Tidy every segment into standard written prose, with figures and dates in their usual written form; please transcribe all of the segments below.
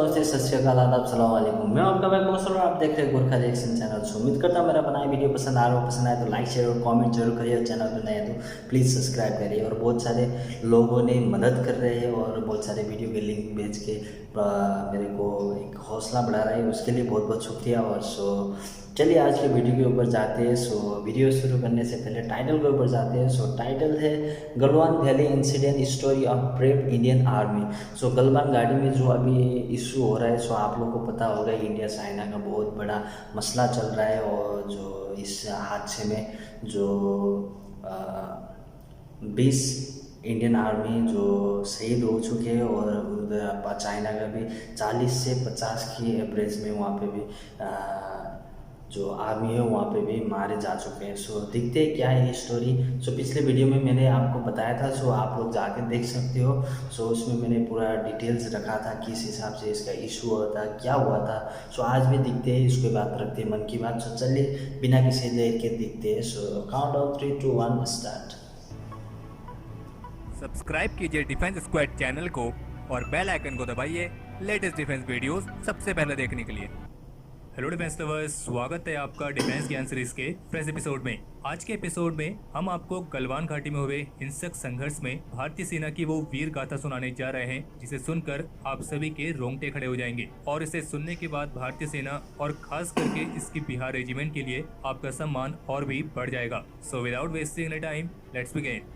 नमस्ते, सत श्री अकाल, आदाब, सलाम वालेकुम। मैं आपका भाई कौशल और आप देख रहे हैं गोरखा रिएक्शन चैनल। सो उम्मीद करता हूँ मेरा बनाया वीडियो पसंद आ रहा हो। पसंद आए तो लाइक शेयर और कमेंट जरूर करिए और चैनल पर नए हैं तो प्लीज़ सब्सक्राइब करिए। और बहुत सारे लोगों ने मदद कर रहे हैं और बहुत सारे वीडियो के लिंक भेज के मेरे को एक हौसला बढ़ा रहा है, उसके लिए बहुत बहुत शुक्रिया। और चलिए आज के वीडियो के ऊपर जाते हैं। वीडियो शुरू करने से पहले टाइटल के ऊपर जाते हैं। टाइटल है Galwan valley incident story of brave Indian army. Galwan घाटी में जो अभी इशू हो रहा है, आप लोगों को पता होगा, इंडिया चाइना का बहुत बड़ा मसला चल रहा है। और जो इस हादसे में जो 20 इंडियन आर्मी जो शहीद हो चुके हैं और उधर चाइना का भी 40 से 50 की एवरेज में वहाँ पे भी जो आर्मी है वहाँ पे भी मारे जा चुके हैं। देखते हैं क्या है ये स्टोरी। पिछले वीडियो में मैंने आपको बताया था, आप लोग जाके देख सकते हो। उसमें मैंने पूरा डिटेल्स रखा था किस हिसाब से इसका इशू हुआ था, क्या हुआ था। आज भी दिखते हैं, इसके बाद रखते हैं मन की बात। चलिए बिना किसी देर के दिखते हैं। Count down 3, 2, 1 start. सब्सक्राइब कीजिए डिफेंस स्क्वाड चैनल को और बेल आइकन को दबाइए लेटेस्ट डिफेंस वीडियोस सबसे पहले देखने के लिए। हेलो डिफेंस लवर्स, स्वागत है आपका डिफेंस ज्ञान सीरीज के फ्रेश एपिसोड में। आज के एपिसोड में हम आपको गलवान घाटी में हुए हिंसक संघर्ष में भारतीय सेना की वो वीर गाथा सुनाने जा रहे हैं, जिसे सुनकर आप सभी के रोंगटे खड़े हो जाएंगे। और इसे सुनने के बाद भारतीय सेना और खास करके इसकी बिहार रेजिमेंट के लिए आपका सम्मान और भी बढ़ जाएगा। So without wasting any time, let's begin.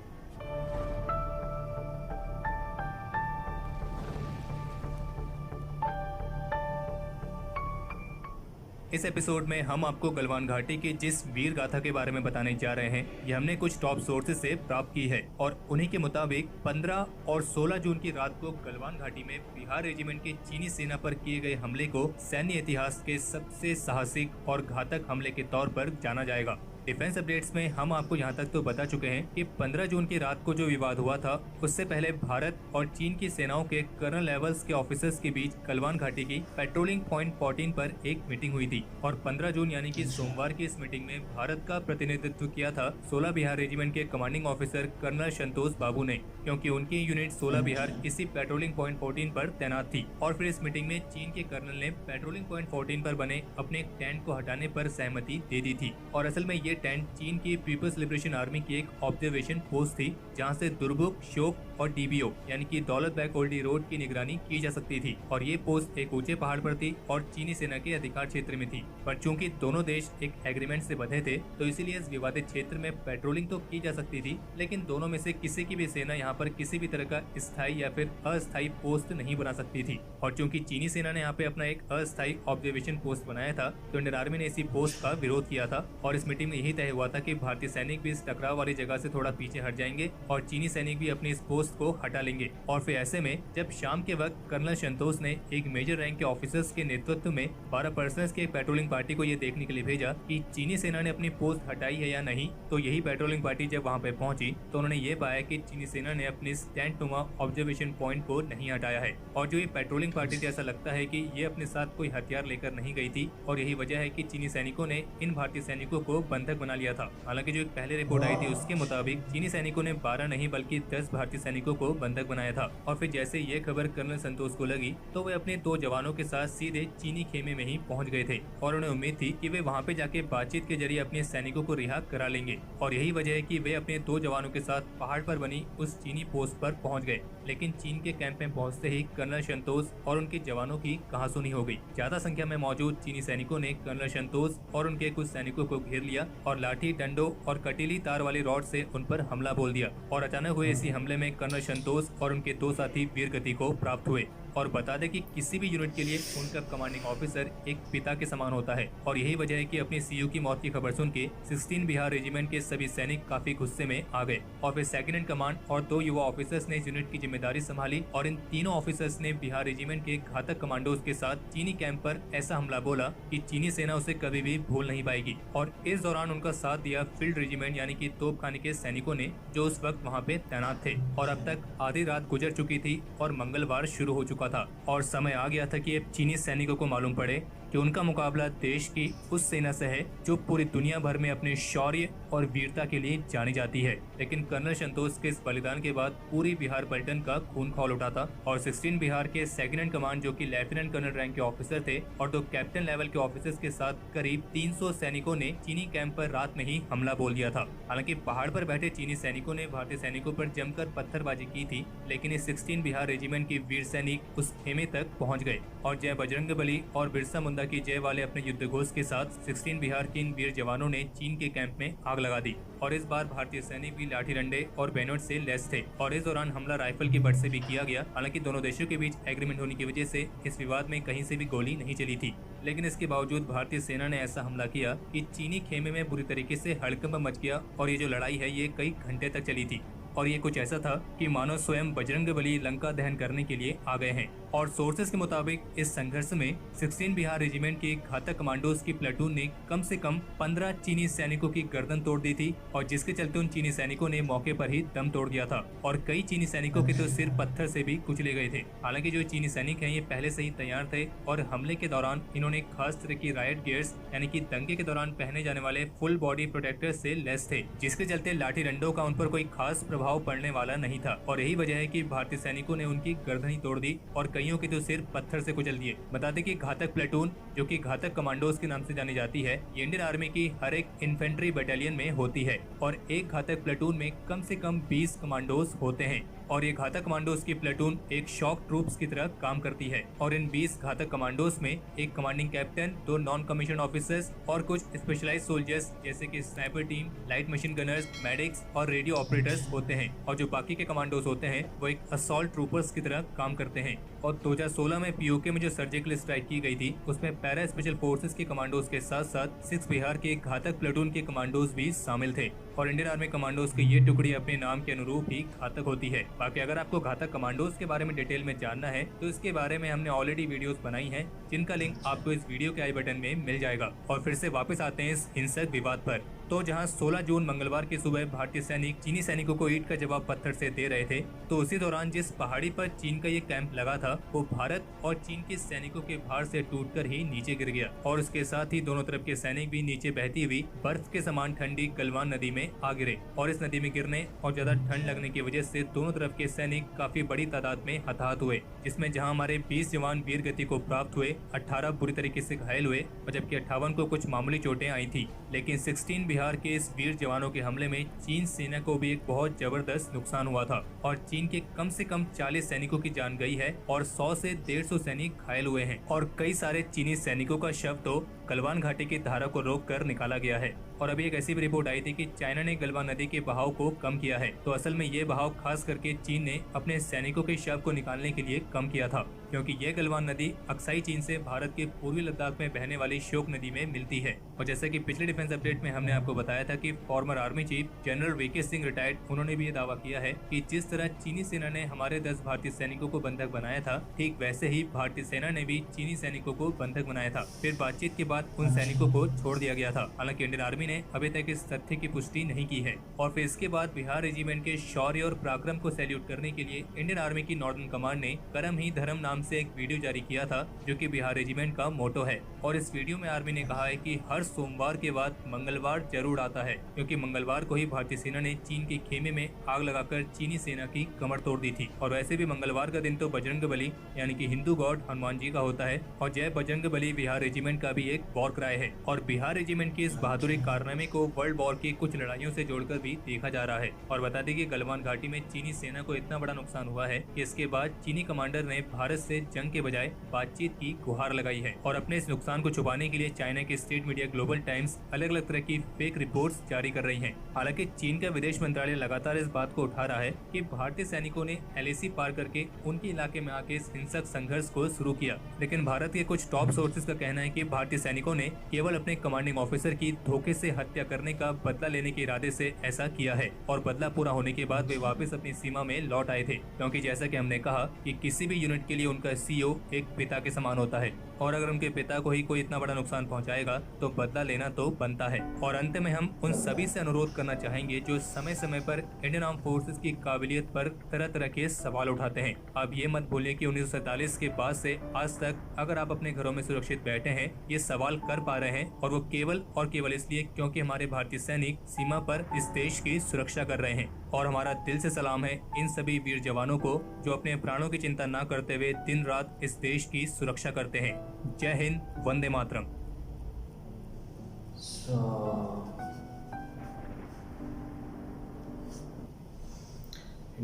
इस एपिसोड में हम आपको गलवान घाटी की जिस वीर गाथा के बारे में बताने जा रहे हैं, ये हमने कुछ टॉप सोर्सेज से प्राप्त की है। और उन्हीं के मुताबिक 15 और 16 जून की रात को गलवान घाटी में बिहार रेजिमेंट के चीनी सेना पर किए गए हमले को सैन्य इतिहास के सबसे साहसिक और घातक हमले के तौर पर जाना जाएगा। डिफेंस अपडेट्स में हम आपको यहाँ तक तो बता चुके हैं कि 15 जून की रात को जो विवाद हुआ था, उससे पहले भारत और चीन की सेनाओं के कर्नल लेवल्स के ऑफिसर्स के बीच गलवान घाटी की पेट्रोलिंग पॉइंट 14 पर एक मीटिंग हुई थी। और 15 जून यानी कि सोमवार की इस मीटिंग में भारत का प्रतिनिधित्व किया था 16 बिहार रेजिमेंट के कमांडिंग ऑफिसर कर्नल संतोष बाबू ने, क्योंकि उनकी यूनिट 16 बिहार इसी पेट्रोलिंग पॉइंट 14 पर तैनात थी। और फिर इस मीटिंग में चीन के कर्नल ने पेट्रोलिंग पॉइंट 14 पर बने अपने टेंट को हटाने पर सहमति दे दी थी। और असल में ये टेंट चीन की पीपल्स लिबरेशन आर्मी की एक ऑब्जर्वेशन पोस्ट थी, जहां से दुर्बुक, शोक और डीबीओ यानी कि दौलत बैग ओल्डी रोड की निगरानी की जा सकती थी। और ये पोस्ट एक ऊंचे पहाड़ पर थी और चीनी सेना के अधिकार क्षेत्र में थी। पर चूंकि दोनों देश एक एग्रीमेंट से बंधे थे, तो इसीलिए इस विवादित क्षेत्र में पेट्रोलिंग तो की जा सकती थी, लेकिन दोनों में से किसी की भी सेना यहाँ पर किसी भी तरह का स्थायी या फिर अस्थायी पोस्ट नहीं बना सकती थी। और चूंकि चीनी सेना ने यहाँ पे अपना एक अस्थायी ऑब्जर्वेशन पोस्ट बनाया था, तो इंडियन आर्मी ने इसी पोस्ट का विरोध किया था। और इस मीटिंग में यही तय हुआ था कि भारतीय सैनिक भी इस टकराव वाली जगह से थोड़ा पीछे हट जाएंगे और चीनी सैनिक भी अपनी इस पोस्ट को हटा लेंगे। और फिर ऐसे में जब शाम के वक्त कर्नल संतोष ने एक मेजर रैंक के ऑफिसर्स के नेतृत्व में 12 पर्सनल्स की एक पेट्रोलिंग पार्टी को ये देखने के लिए भेजा कि चीनी सेना ने अपनी पोस्ट हटाई है या नहीं, तो यही पेट्रोलिंग पार्टी जब वहाँ पे पहुंची तो उन्होंने ये पाया कि चीनी सेना ने अपने टेंट नुमा ऑब्जर्वेशन पॉइंट को नहीं हटाया है। और जो ये पेट्रोलिंग पार्टी थी, ऐसा लगता है कि ये अपने साथ कोई हथियार लेकर नहीं गई थी। और यही वजह है कि चीनी सैनिकों ने इन भारतीय सैनिकों को बंधक बना लिया था। हालांकि जो एक पहले रिपोर्ट आई थी उसके मुताबिक चीनी सैनिकों ने 12 नहीं बल्कि 10 भारतीय सैनिकों को बंधक बनाया था। और फिर जैसे ये खबर कर्नल संतोष को लगी तो वे अपने 2 जवानों के साथ सीधे चीनी खेमे में ही पहुंच गए थे। और उन्हें उम्मीद थी कि वे वहां पे जाके बातचीत के जरिए अपने सैनिकों को रिहा करा लेंगे। और यही वजह है कि वे अपने 2 जवानों के साथ पहाड़ पर बनी उस चीनी पोस्ट पर पहुंच गए। लेकिन चीन के कैंप में पहुंचते ही कर्नल संतोष और उनके जवानों की कहासुनी हो गई। ज्यादा संख्या में मौजूद चीनी सैनिकों ने कर्नल संतोष और उनके कुछ सैनिकों को घेर लिया और लाठी, डंडों और कटीली तार वाली रॉड से उन पर हमला बोल दिया। और अचानक हुए इसी हमले में कर्नल संतोष और उनके 2 साथी वीर गति को प्राप्त हुए। और बता दें कि किसी भी यूनिट के लिए उनका कमांडिंग ऑफिसर एक पिता के समान होता है। और यही वजह है कि अपनी सीयू की मौत की खबर सुन के 16 बिहार रेजिमेंट के सभी सैनिक काफी गुस्से में आ गए। और फिर सेकंड इन कमांड और 2 युवा ऑफिसर्स ने इस यूनिट की जिम्मेदारी संभाली। और इन तीनों ऑफिसर्स ने बिहार रेजिमेंट के घातक कमांडोज के साथ चीनी कैंप पर ऐसा हमला बोला कि चीनी सेना उसे कभी भी भूल नहीं पाएगी। और इस दौरान उनका साथ दिया फील्ड रेजिमेंट यानी कि तोपखाने के सैनिकों ने, जो उस वक्त वहाँ पे तैनात थे। और अब तक आधी रात गुजर चुकी थी और मंगलवार शुरू हो चुका था। और समय आ गया था कि अब चीनी सैनिकों को मालूम पड़े कि उनका मुकाबला देश की उस सेना से है जो पूरी दुनिया भर में अपने शौर्य और वीरता के लिए जानी जाती है। लेकिन कर्नल संतोष के इस बलिदान के बाद पूरी बिहार पलटन का खून खौल उठा था और 16 बिहार के सेकंड इन कमांड जो कि लेफ्टिनेंट कर्नल रैंक के ऑफिसर थे और 2 कैप्टन लेवल के ऑफिसर्स के साथ करीब 300 सैनिकों ने चीनी कैंप पर रात में ही हमला बोल दिया था। हालांकि पहाड़ पर बैठे चीनी सैनिकों ने भारतीय सैनिकों पर जमकर पत्थरबाजी की थी, लेकिन इस 16 बिहार रेजिमेंट के वीर सैनिक उस खेमे तक पहुंच गए और जय बजरंगबली और बिरसा मुंडा की जय वाले अपने युद्ध घोष के साथ 16 बिहार के इन वीर जवानों ने चीन के कैंप में आग लगा दी। और इस बार भारतीय सैनिक भी लाठी डंडे और बैनर से लैस थे और इस दौरान हमला राइफल की बट से भी किया गया। हालांकि दोनों देशों के बीच एग्रीमेंट होने की वजह से इस विवाद में कहीं से भी गोली नहीं चली थी, लेकिन इसके बावजूद भारतीय सेना ने ऐसा हमला किया कि चीनी खेमे में बुरी तरीके से हड़कंप मच गया और ये जो लड़ाई है ये कई घंटे तक चली थी और ये कुछ ऐसा था कि मानो स्वयं बजरंगबली लंका दहन करने के लिए आ गए हैं। और सोर्सेस के मुताबिक इस संघर्ष में 16 बिहार रेजिमेंट के घातक कमांडोज की प्लेटून ने कम से कम 15 चीनी सैनिकों की गर्दन तोड़ दी थी और जिसके चलते उन चीनी सैनिकों ने मौके पर ही दम तोड़ दिया था और कई चीनी सैनिकों के तो सिर पत्थर से भी कुचले गए थे। हालांकि जो चीनी सैनिक हैं ये पहले से ही तैयार थे और हमले के दौरान इन्होंने खास तरह की रायट गियर्स यानी कि दंगे के दौरान पहने जाने वाले फुल बॉडी प्रोटेक्टर से लैस थे, जिसके चलते लाठी डंडों का उन पर कोई खास प्रभाव पड़ने वाला नहीं था और यही वजह है कि भारतीय सैनिकों ने उनकी गर्दन ही तोड़ दी और कईयों के तो सिर पत्थर से कुचल दिए। बता दें कि घातक प्लेटून जो कि घातक कमांडोज के नाम से जानी जाती है, ये इंडियन आर्मी की हर एक इन्फेंट्री बटालियन में होती है और एक घातक प्लेटून में कम से कम 20 कमांडोज होते हैं और ये घातक कमांडोज की प्लेटून एक शॉक ट्रूप्स की तरह काम करती है और इन 20 घातक कमांडोज में एक commanding captain, 2 non commission officers और कुछ स्पेशलाइज्ड सोल्जर्स जैसे कि sniper team, light machine Gunners, medics और रेडियो ऑपरेटर्स होते हैं और जो बाकी के कमांडोज होते हैं वो एक असॉल्ट ट्रूपर्स की तरह काम करते हैं। और 2016 में पीओके में जो सर्जिकल स्ट्राइक की गई थी उसमें पैरा स्पेशल फोर्सेस के कमांडोज के साथ साथ 6 बिहार के घातक प्लेटून के कमांडोज भी शामिल थे और इंडियन आर्मी कमांडोज की ये टुकड़ी अपने नाम के अनुरूप ही घातक होती है। बाकी अगर आपको घातक कमांडोज के बारे में डिटेल में जानना है तो इसके बारे में हमने ऑलरेडी वीडियोस बनाई हैं, जिनका लिंक आपको इस वीडियो के आई बटन में मिल जाएगा। और फिर से वापस आते हैं इस हिंसक विवाद पर। तो जहां 16 जून मंगलवार की सुबह भारतीय सैनिक चीनी सैनिकों को ईंट का जवाब पत्थर से दे रहे थे, तो उसी दौरान जिस पहाड़ी पर चीन का ये कैंप लगा था वो भारत और चीन के सैनिकों के भार से टूटकर ही नीचे गिर गया और उसके साथ ही दोनों तरफ के सैनिक भी नीचे बहती हुई बर्फ के समान ठंडी गलवान नदी में आ गिरे और इस नदी में गिरने और ज्यादा ठंड लगने की वजह से दोनों तरफ के सैनिक काफी बड़ी तादाद में हताहत हुए, जिसमें जहां हमारे 20 जवान वीर गति को प्राप्त हुए, 18 बुरी तरीके से घायल हुए और जबकि 58 को कुछ मामूली चोटें आई थी। लेकिन 16 बिहार के इस वीर जवानों के हमले में चीन सेना को भी एक बहुत जबरदस्त नुकसान हुआ था और चीन के कम से कम 40 सैनिकों की जान गई है और 100 से 150 सैनिक घायल हुए हैं और कई सारे चीनी सैनिकों का शव तो गलवान घाटी की धारा को रोककर निकाला गया है। और अभी एक ऐसी भी रिपोर्ट आई थी कि चाइना ने गलवान नदी के बहाव को कम किया है, तो असल में ये बहाव खास करके चीन ने अपने सैनिकों के शव को निकालने के लिए कम किया था, क्योंकि यह गलवान नदी अक्साई चीन से भारत के पूर्वी लद्दाख में बहने वाली शोक नदी में मिलती है। और जैसे कि पिछले डिफेंस अपडेट में हमने आपको बताया था कि former army chief general VK Singh retired, उन्होंने भी ये दावा किया है कि जिस तरह चीनी सेना ने हमारे 10 भारतीय सैनिकों को बंधक बनाया था, ठीक वैसे ही भारतीय सेना ने भी चीनी सैनिकों को बंधक बनाया था। फिर बातचीत के बाद उन सैनिकों को छोड़ दिया गया था। हालांकि इंडियन आर्मी ने अभी तक इस तथ्य की पुष्टि नहीं की है। और फिर इसके बाद बिहार रेजिमेंट के शौर्य और पराक्रम को सैल्यूट करने के लिए इंडियन आर्मी की नॉर्दर्न कमांड ने करम ही धर्म नाम से एक वीडियो जारी किया था, जो कि बिहार रेजिमेंट का मोटो है। और इस वीडियो में आर्मी ने कहा है कि हर सोमवार के बाद मंगलवार जरूर आता है, क्योंकि मंगलवार को ही भारतीय सेना ने चीन के खेमे में आग लगाकर चीनी सेना की कमर तोड़ दी थी। और वैसे भी मंगलवार का दिन तो बजरंगबली यानी कि हिंदू गॉड हनुमान जी का होता है और जय बजरंगबली बिहार रेजिमेंट का भी एक वॉर क्राई है। और बिहार रेजिमेंट की इस बहादुरी कारनामे को वर्ल्ड वॉर की कुछ लड़ाइयों से जोड़कर भी देखा जा रहा है। और बता दें कि गलवान घाटी में चीनी सेना को इतना बड़ा नुकसान हुआ है कि इसके बाद चीनी कमांडर ने भारत से जंग के बजाय बातचीत की गुहार लगाई है। और अपने इस नुकसान को छुपाने के लिए चाइना के स्टेट मीडिया ग्लोबल टाइम्स अलग अलग तरह की फेक रिपोर्ट्स जारी कर रही हैं। हालांकि चीन का विदेश मंत्रालय लगातार इस बात को उठा रहा है कि भारतीय सैनिकों ने एलएसी पार करके उनके इलाके में आके इस हिंसक संघर्ष को शुरू किया, लेकिन भारत के कुछ टॉप सोर्सेज का कहना है कि भारतीय सैनिकों ने केवल अपने कमांडिंग ऑफिसर की धोखे से हत्या करने का बदला लेने के इरादे से ऐसा किया है और बदला पूरा होने के बाद वे वापस अपनी सीमा में लौट आए थे, क्योंकि जैसा कि हमने कहा कि किसी भी यूनिट के लिए उनका सीईओ एक पिता के समान होता है और अगर उनके पिता को ही कोई इतना बड़ा नुकसान पहुंचाएगा तो बदला लेना तो बनता है। और अंत में हम उन सभी से अनुरोध करना चाहेंगे जो समय समय पर इंडियन आर्म फोर्सेस की काबिलियत पर तरह तरह के सवाल उठाते हैं। आप ये मत भूलिए कि 1947 के बाद से आज तक अगर आप अपने घरों में सुरक्षित बैठे हैं, ये सवाल कर पा रहे हैं और वो केवल और केवल इसलिए क्योंकि हमारे भारतीय सैनिक सीमा पर इस देश की सुरक्षा कर रहे हैं। और हमारा दिल से सलाम है इन सभी वीर जवानों को जो अपने प्राणों की चिंता न करते हुए दिन रात इस देश की सुरक्षा करते हैं। जय हिंद, वंदे मातरम।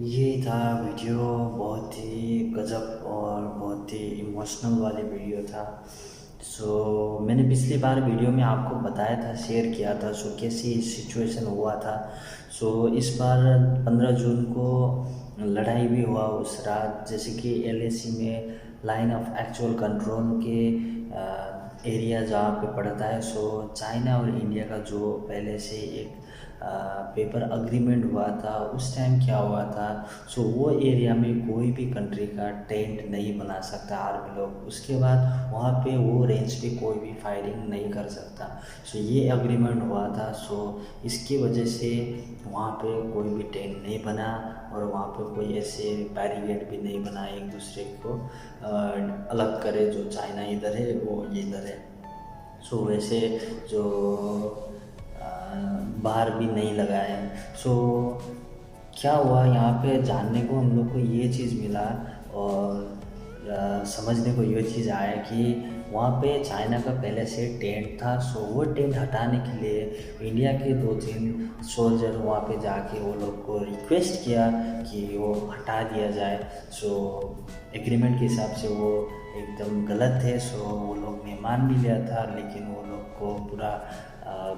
ये था वीडियो, बहुत ही गजब और बहुत ही इमोशनल वाली वीडियो था। मैंने पिछली बार वीडियो में आपको बताया था, शेयर किया था कैसी सिचुएशन हुआ था। इस बार 15 जून को लड़ाई भी हुआ उस रात, जैसे कि LAC में लाइन ऑफ एक्चुअल कंट्रोल के एरिया जहाँ पे पड़ता है। चाइना और इंडिया का जो पहले से एक पेपर अग्रीमेंट हुआ था, उस टाइम क्या हुआ था, वो एरिया में कोई भी कंट्री का टेंट नहीं बना सकता आर्मी लोग। उसके बाद वहाँ पे वो रेंज पे कोई भी फायरिंग नहीं कर सकता। ये अग्रीमेंट हुआ था। इसकी वजह से वहाँ पे कोई भी टेंट नहीं बना और वहाँ पे कोई ऐसे बैरिकेड भी नहीं बना एक दूसरे को अलग करे, जो चाइना इधर है वो ये इधर है। वैसे जो बाहर भी नहीं लगाए। क्या हुआ यहाँ पे जानने को हम लोग को ये चीज़ मिला और समझने को ये चीज़ आया कि वहाँ पे चाइना का पहले से टेंट था। वो टेंट हटाने के लिए इंडिया के 2-3 सोल्जर वहाँ पे जाके वो लोग को रिक्वेस्ट किया कि वो हटा दिया जाए। एग्रीमेंट के हिसाब से वो एकदम गलत है। वो लोग ने मान भी लिया था, लेकिन वो लोग को पूरा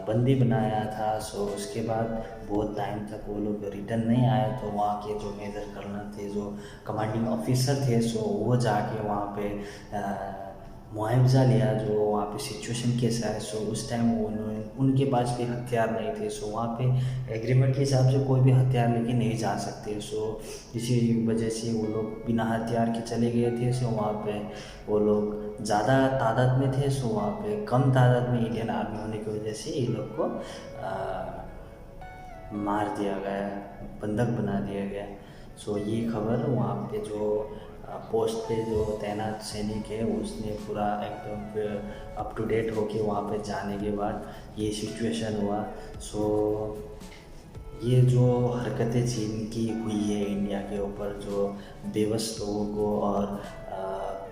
बंदी बनाया था। उसके बाद बहुत टाइम तक वो लोग रिटर्न नहीं आए। तो वहाँ के जो मेजर कर्नल थे, जो कमांडिंग ऑफिसर थे, वो जाके वहाँ पे मुआवजा लिया जो वहाँ पे सिचुएशन कैसा है। उस टाइम उनके पास भी हथियार नहीं थे। वहाँ पे एग्रीमेंट के हिसाब से कोई भी हथियार लेके नहीं जा सकते। इसी वजह से वो लोग बिना हथियार के चले गए थे। वहाँ पे वो लोग ज़्यादा तादाद में थे। वहाँ पे कम तादाद में इंडियन आर्मी होने की वजह से ये लोग को मार दिया गया, बंधक बना दिया गया। ये खबर वहाँ पे जो पोस्ट पे जो तैनात सैनिक है उसने पूरा एकदम अप टू डेट होके वहाँ पे जाने के बाद ये सिचुएशन हुआ। ये जो हरकतें चीन की हुई है इंडिया के ऊपर, जो बेबस लोगों को और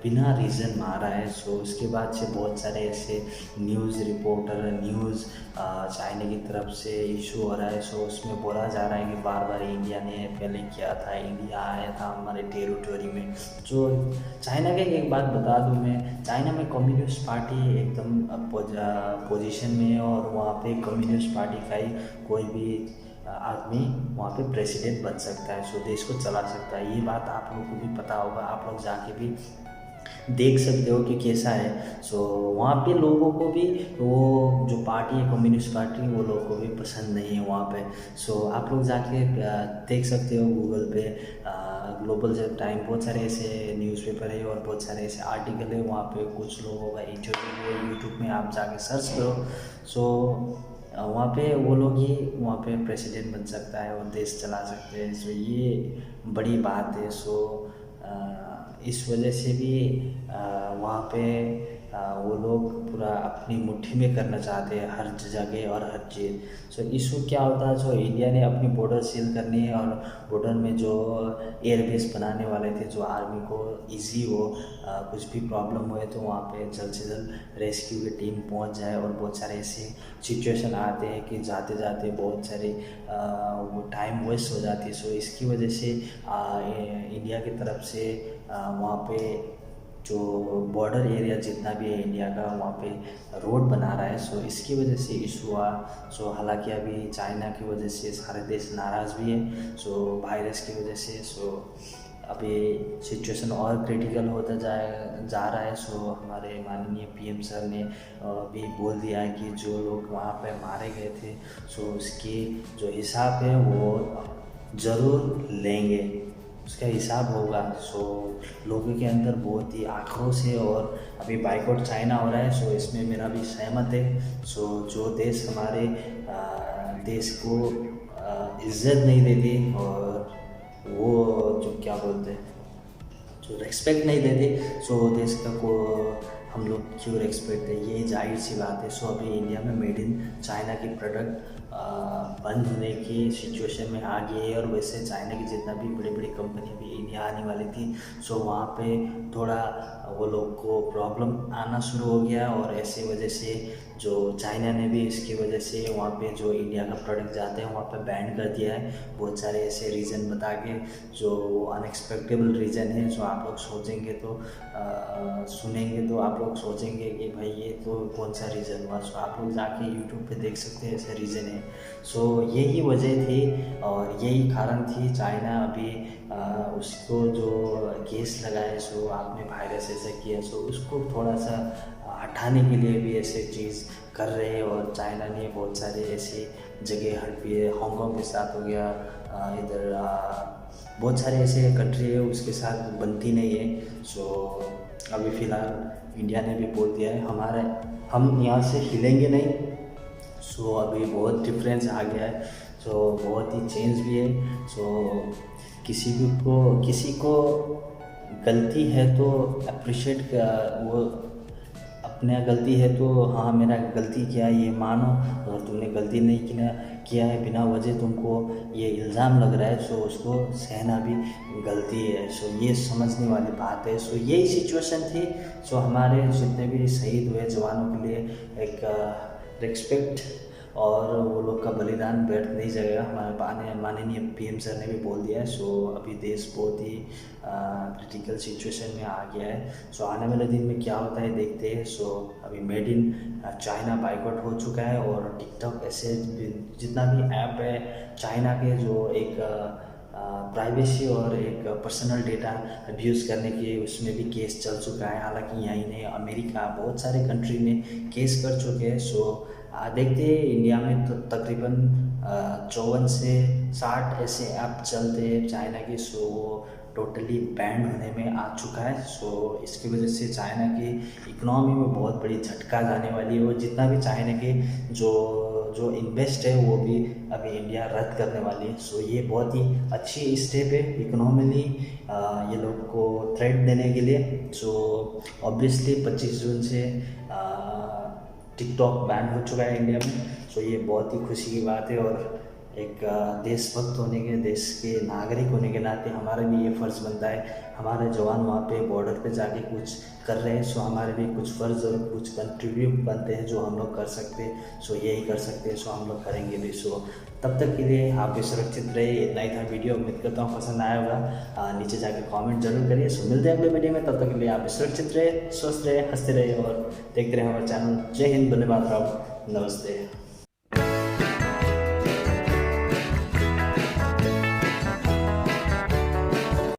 बिना रीज़न मारा है। उसके बाद से बहुत सारे ऐसे न्यूज़ रिपोर्टर, न्यूज़ चाइना की तरफ से इशू हो रहा है। उसमें बोला जा रहा है कि बार बार इंडिया ने पहले किया था, इंडिया आया था हमारे टेरिटोरी में। चाइना का एक बात बता दूं मैं, चाइना में कम्युनिस्ट पार्टी एकदम पोजीशन में है और वहाँ पे कम्युनिस्ट पार्टी का ही कोई भी आदमी वहाँ पे प्रेसिडेंट बन सकता है। देश को चला सकता है। ये बात आप लोगों को भी पता होगा, आप लोग जाके भी देख सकते हो कि कैसा है। वहाँ पे लोगों को भी वो जो पार्टी है कम्युनिस्ट पार्टी, वो लोगों को भी पसंद नहीं है वहाँ पे। आप लोग जाके देख सकते हो गूगल पे, ग्लोबल टाइम, बहुत सारे ऐसे न्यूज़पेपर है और बहुत सारे ऐसे आर्टिकल है। वहाँ पे कुछ लोगों का इंटरव्यू है, यूट्यूब में आप जाके सर्च करो। वहाँ पे वो लोग ही वहाँ पे प्रेसिडेंट बन सकता है और देश चला सकते हैं। ये बड़ी बात है। इस वजह से भी वहाँ पे वो लोग पूरा अपनी मुट्ठी में करना चाहते हैं हर जगह और हर चीज़। इशू क्या होता है, इंडिया ने अपनी बॉर्डर सील करनी है और बॉर्डर में जो एयरबेस बनाने वाले थे, जो आर्मी को इजी हो, कुछ भी प्रॉब्लम हुए तो वहाँ पे जल्द से जल्द रेस्क्यू की टीम पहुँच जाए। और बहुत सारे ऐसे सिचुएशन आते हैं कि जाते जाते बहुत सारे वो टाइम वेस्ट हो जाती है। इसकी वजह से इंडिया की तरफ से वहाँ पे जो बॉर्डर एरिया जितना भी है इंडिया का, वहाँ पे रोड बना रहा है। इसकी वजह से इशू हुआ। हालांकि अभी चाइना की वजह से सारे देश नाराज़ भी है वायरस की वजह से। अभी सिचुएशन और क्रिटिकल होता जा रहा है। सो हमारे माननीय पीएम सर ने भी बोल दिया है कि जो लोग वहाँ पे मारे गए थे सो उसकी जो हिसाब है वो ज़रूर लेंगे, उसका हिसाब होगा। सो लोगों के अंदर बहुत ही आक्रोश है और अभी बाइकआउट चाइना हो रहा है। सो इसमें मेरा भी सहमत है। सो जो देश हमारे देश को इज्जत नहीं देती और वो जो क्या बोलते हैं जो रेस्पेक्ट नहीं देते, सो देश का को हम लोग क्यों रेस्पेक्ट है, ये जाहिर सी बात है। सो अभी इंडिया में मेड इन चाइना की प्रोडक्ट बंद होने की सिचुएशन में आ गई है और वैसे चाइना की जितना भी बड़ी बड़ी कंपनी भी इंडिया आने वाली थी सो वहाँ पे थोड़ा वो लोग को प्रॉब्लम आना शुरू हो गया और ऐसी वजह से जो चाइना ने भी इसकी वजह से वहाँ पे जो इंडिया का प्रोडक्ट जाते हैं वहाँ पे बैन कर दिया है। बहुत सारे ऐसे रीज़न बता के जो अनएक्सपेक्टेबल रीज़न है, जो आप लोग सोचेंगे तो सुनेंगे तो आप लोग सोचेंगे कि भाई ये तो कौन सा रीज़न हुआ। सो आप लोग जाके यूट्यूब पे देख सकते हैं ऐसे रीज़न है। सो यही वजह थी और यही कारण थी चाइना अभी उसको जो केस लगाए सो आपने वायरस ऐसा किया सो उसको थोड़ा सा हटाने के लिए भी ऐसे चीज़ कर रहे हैं। और चाइना ने बहुत सारे ऐसे जगह हड़पी है, हांगकांग के साथ हो गया, इधर बहुत सारे ऐसे कंट्री है उसके साथ बनती नहीं है। सो अभी फ़िलहाल इंडिया ने भी बोल दिया है हम यहाँ से हिलेंगे नहीं। सो अभी बहुत डिफरेंस आ गया है, सो बहुत ही चेंज भी है। सो किसी को गलती है तो अप्रिशिएट वो अपने गलती है तो हाँ मेरा गलती किया है ये मानो, और तुमने गलती नहीं किया है बिना वजह तुमको ये इल्ज़ाम लग रहा है सो उसको सहना भी गलती है। सो ये समझने वाली बात है। सो यही सिचुएशन थी। सो हमारे जितने भी शहीद हुए जवानों के लिए एक रिस्पेक्ट और वो लोग का बलिदान व्यर्थ नहीं जाएगा। हमारे माननीय पीएम सर ने भी बोल दिया है। सो अभी देश बहुत ही क्रिटिकल सिचुएशन में आ गया है। सो आने वाले दिन में क्या होता है देखते हैं। सो अभी मेड इन चाइना बाइकआउट हो चुका है और टिकटॉक ऐसे जितना भी ऐप है चाइना के जो एक प्राइवेसी और एक पर्सनल डेटा अब्यूज़ करने के उसमें भी केस चल चुका है। हालांकि यहीं नहीं अमेरिका बहुत सारे कंट्री में केस कर चुके हैं। सो देखते हैं इंडिया में तो तकरीबन 54 से 60 ऐसे ऐप चलते हैं चाइना के। सो वो टोटली बैंड होने में आ चुका है। सो इसकी वजह से चाइना की इकोनॉमी में बहुत बड़ी झटका जाने वाली है और जितना भी चाइना के जो इन्वेस्ट है वो भी अभी इंडिया रद्द करने वाली है। सो ये बहुत ही अच्छी स्टेप है इकोनॉमिकली ये लोग को थ्रेट देने के लिए। सो ऑब्वियसली 25 जून से टिकटॉक बैन हो चुका है इंडिया में। सो ये बहुत ही खुशी की बात है और एक देशभक्त होने के देश के नागरिक होने के नाते हमारा भी ये फ़र्ज़ बनता है। हमारे जवान वहाँ पे बॉर्डर पे जाके कुछ कर रहे हैं। सो हमारे भी कुछ फ़र्ज़ और कुछ कंट्रीब्यूट बनते हैं जो हम लोग कर सकते हैं। सो यही कर सकते हैं। सो हम लोग करेंगे भी। सो तब तक के लिए आप भी सुरक्षित रहिए। इतना ही था वीडियो, उम्मीद करता हूँ पसंद आया होगा। नीचे जाके कमेंट जरूर करिए। सो मिलते हैं अगले वीडियो में, तब तक के लिए आप भी सुरक्षित रहे, स्वस्थ रहे, हंसते रहे और देखते रहे हमारा चैनल। जय हिंद, धन्यवाद, नमस्ते।